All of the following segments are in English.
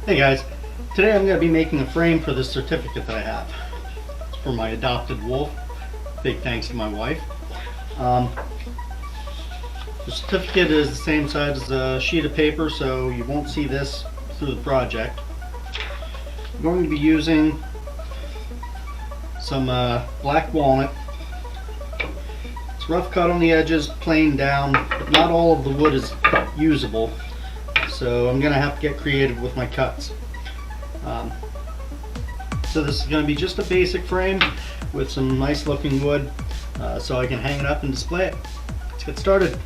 Hey guys, today I'm going to be making a frame for this certificate that I have. It's for my adopted wolf. Big thanks to my wife. The certificate is the same size as a sheet of paper, so you won't see this through the project. I'm going to be using some black walnut. It's rough cut on the edges, planed down, but not all of the wood is usable. So I'm going to have to get creative with my cuts. So this is going to be just a basic frame with some nice looking wood so I can hang it up and display it. Let's get started.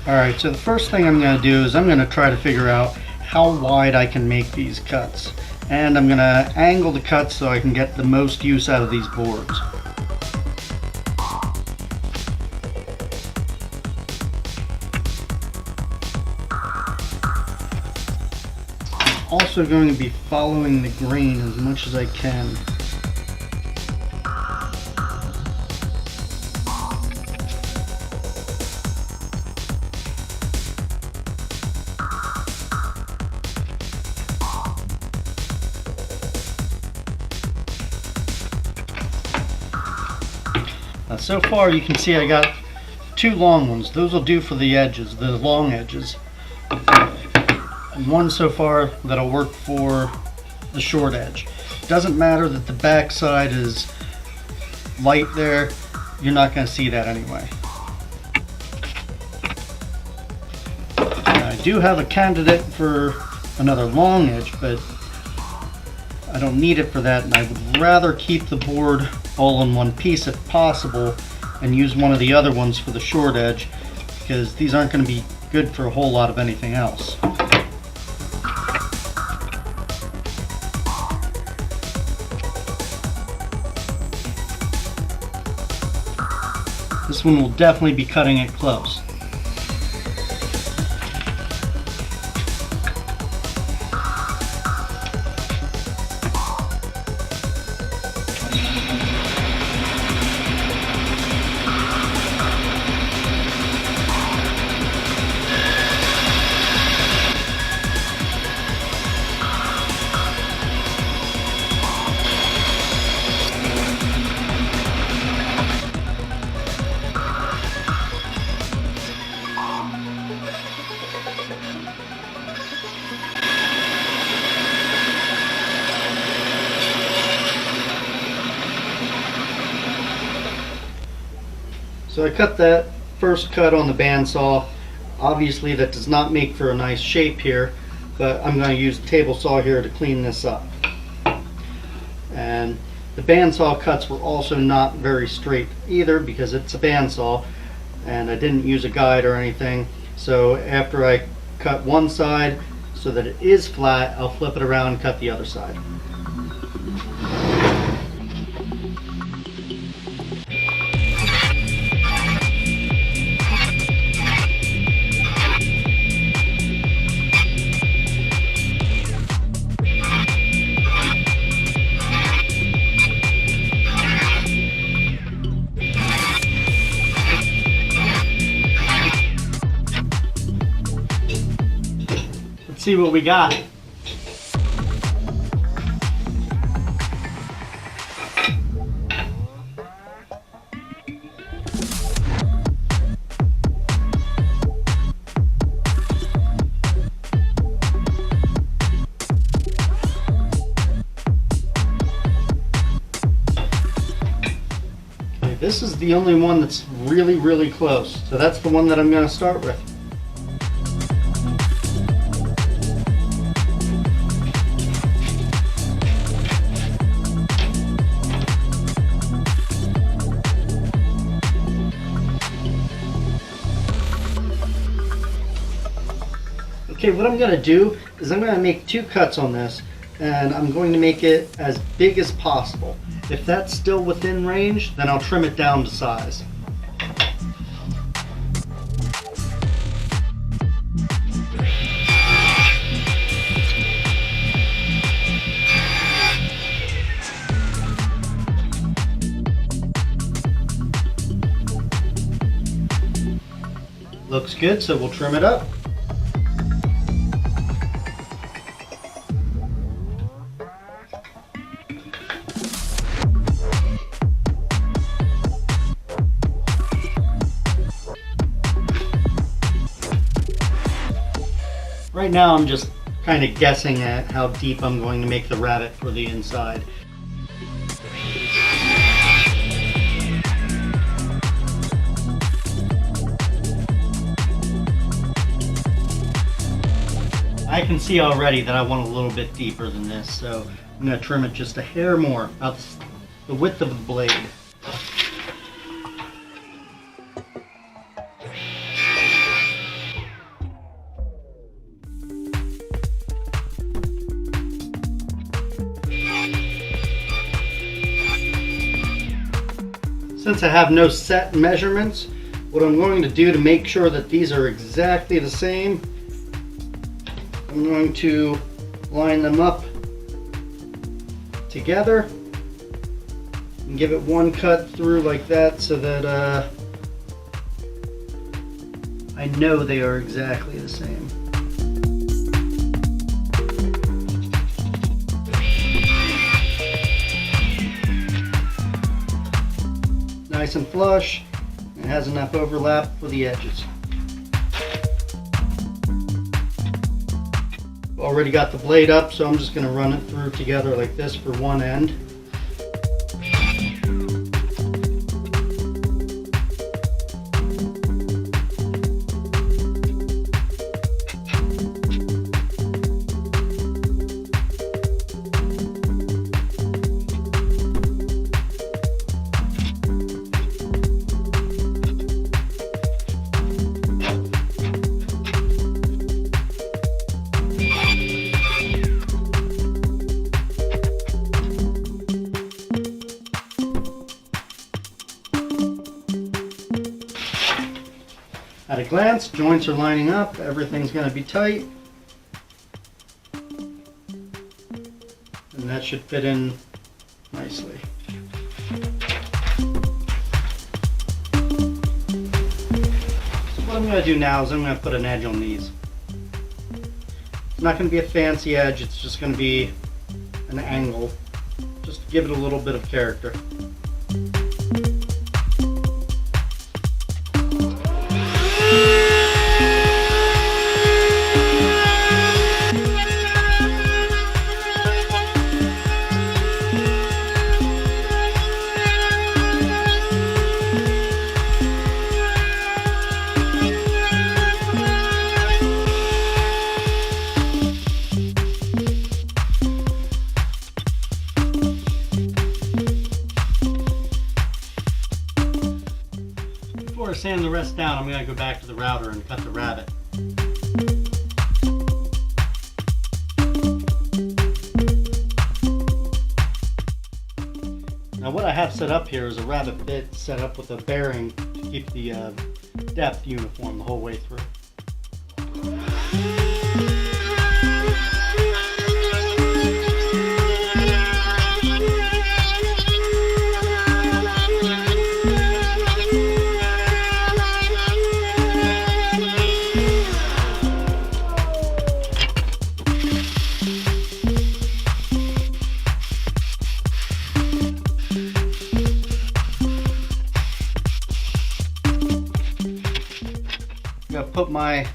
Alright, so the first thing I'm going to do is I'm going to try to figure out how wide I can make these cuts. And I'm going to angle the cuts so I can get the most use out of these boards. Also going to be following the grain as much as I can. So far you can see I got two long ones. Those will do for the edges, the long edges. And one so far that'll work for the short edge. Doesn't matter that the back side is light there, you're not going to see that anyway. I do have a candidate for another long edge, but I don't need it for that, and I would rather keep the board all in one piece if possible and use one of the other ones for the short edge, because these aren't going to be good for a whole lot of anything else. This one will definitely be cutting it close. So I cut that first cut on the bandsaw. Obviously that does not make for a nice shape here, but I'm going to use the table saw here to clean this up. And the bandsaw cuts were also not very straight either, because it's a bandsaw and I didn't use a guide or anything. So after I cut one side so that it is flat, I'll flip it around and cut the other side. See what we got. Okay, this is the only one that's really close. So that's the one that I'm going to start with. Okay, what I'm going to do is I'm going to make two cuts on this, and I'm going to make it as big as possible. If that's still within range, then I'll trim it down to size. Looks good, so we'll trim it up. Right now I'm just kind of guessing at how deep I'm going to make the rabbet for the inside. I can see already that I want a little bit deeper than this, so I'm going to trim it just a hair more, about the width of the blade. Since I have no set measurements, what I'm going to do to make sure that these are exactly the same, I'm going to line them up together and give it one cut through like that so that I know they are exactly the same. Nice and flush. It has enough overlap for the edges. Already got the blade up, so I'm just going to run it through together like this for one end. At a glance, joints are lining up, everything's going to be tight, and that should fit in nicely. So what I'm going to do now is I'm going to put an edge on these. It's not going to be a fancy edge, it's just going to be an angle, just to give it a little bit of character. Before I sand the rest down, I'm going to go back to the router and cut the rabbet. Now what I have set up here is a rabbet bit set up with a bearing to keep the depth uniform the whole way through. I'm going to put my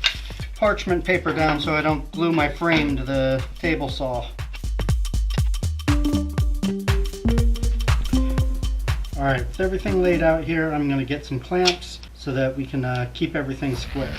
parchment paper down so I don't glue my frame to the table saw. Alright, with everything laid out here, I'm going to get some clamps so that we can keep everything square.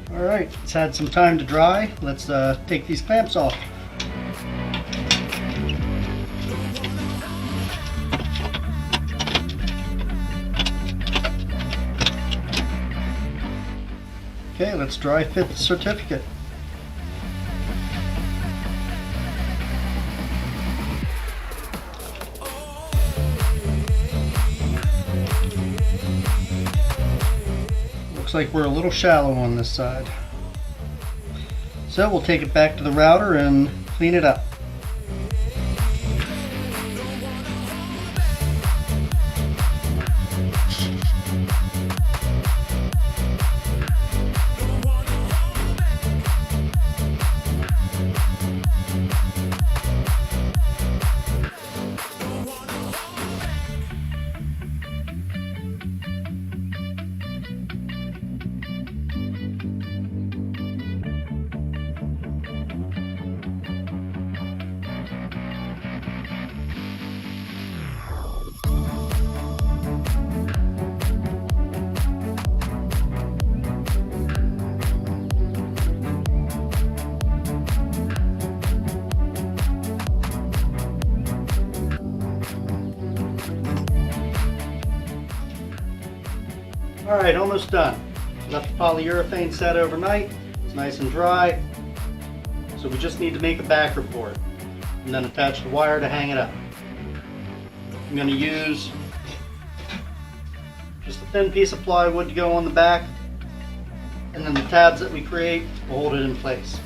Alright, it's had some time to dry. Let's take these clamps off. Okay, let's dry fit the certificate. Looks like we're a little shallow on this side. So we'll take it back to the router and clean it up. Alright, almost done. Left the polyurethane set overnight. It's nice and dry. So we just need to make a backer for it. And then attach the wire to hang it up. I'm going to use just a thin piece of plywood to go on the back. And then the tabs that we create will hold it in place.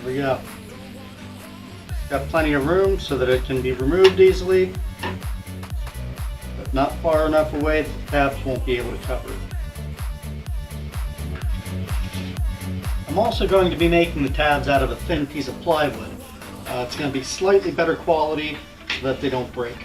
There we go. Got plenty of room so that it can be removed easily, but not far enough away that the tabs won't be able to cover it. I'm also going to be making the tabs out of a thin piece of plywood. It's going to be slightly better quality so that they don't break.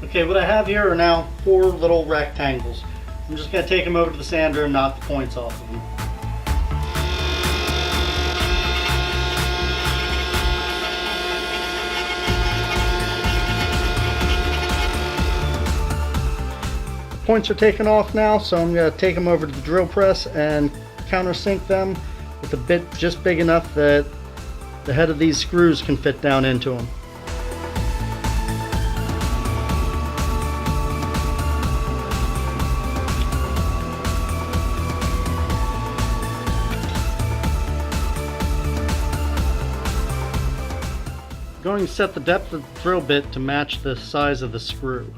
Okay, what I have here are now 4 little rectangles. I'm just going to take them over to the sander and knock the points off of them. Points are taken off now, so I'm going to take them over to the drill press and countersink them with a bit just big enough that the head of these screws can fit down into them. Going to set the depth of the drill bit to match the size of the screw.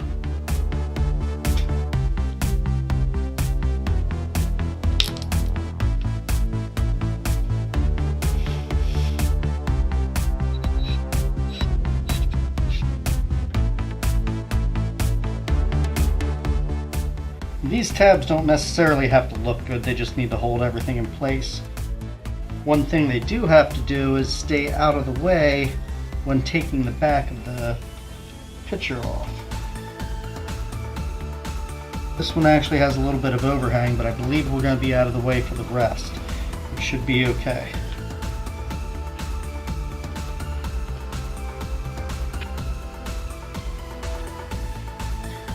These tabs don't necessarily have to look good, they just need to hold everything in place. One thing they do have to do is stay out of the way when taking the back of the picture off. This one actually has a little bit of overhang, but I believe we're going to be out of the way for the rest. It should be okay.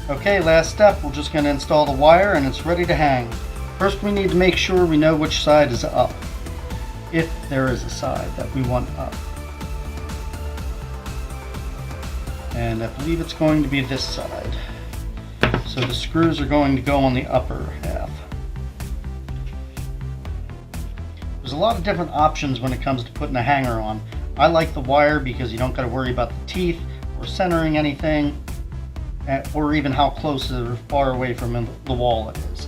Okay, last step, we're just going to install the wire and it's ready to hang. First we need to make sure we know which side is up, if there is a side that we want up. And I believe it's going to be this side. So the screws are going to go on the upper half. There's a lot of different options when it comes to putting a hanger on. I like the wire because you don't got to worry about the teeth or centering anything, or even how close or far away from the wall it is.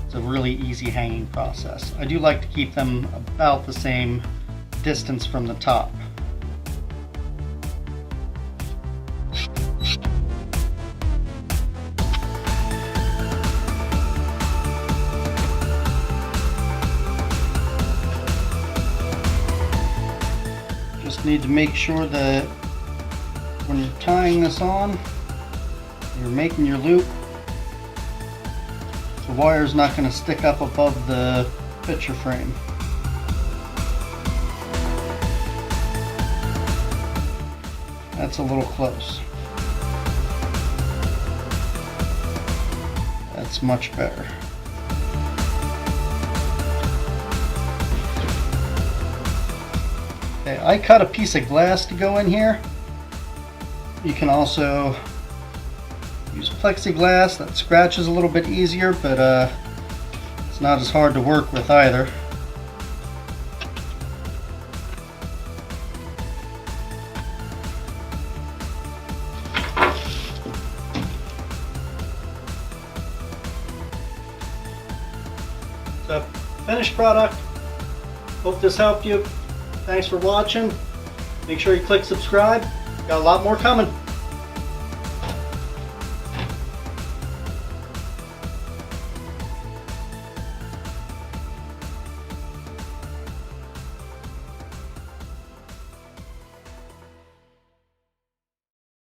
It's a really easy hanging process. I do like to keep them about the same distance from the top. Need to make sure that when you're tying this on, you're making your loop, the wire's not going to stick up above the picture frame. That's a little close. That's much better. Okay, I cut a piece of glass to go in here. You can also use plexiglass. That scratches a little bit easier, but it's not as hard to work with either. So, finished product. Hope this helped you. Thanks for watching. Make sure you click subscribe. Got a lot more coming.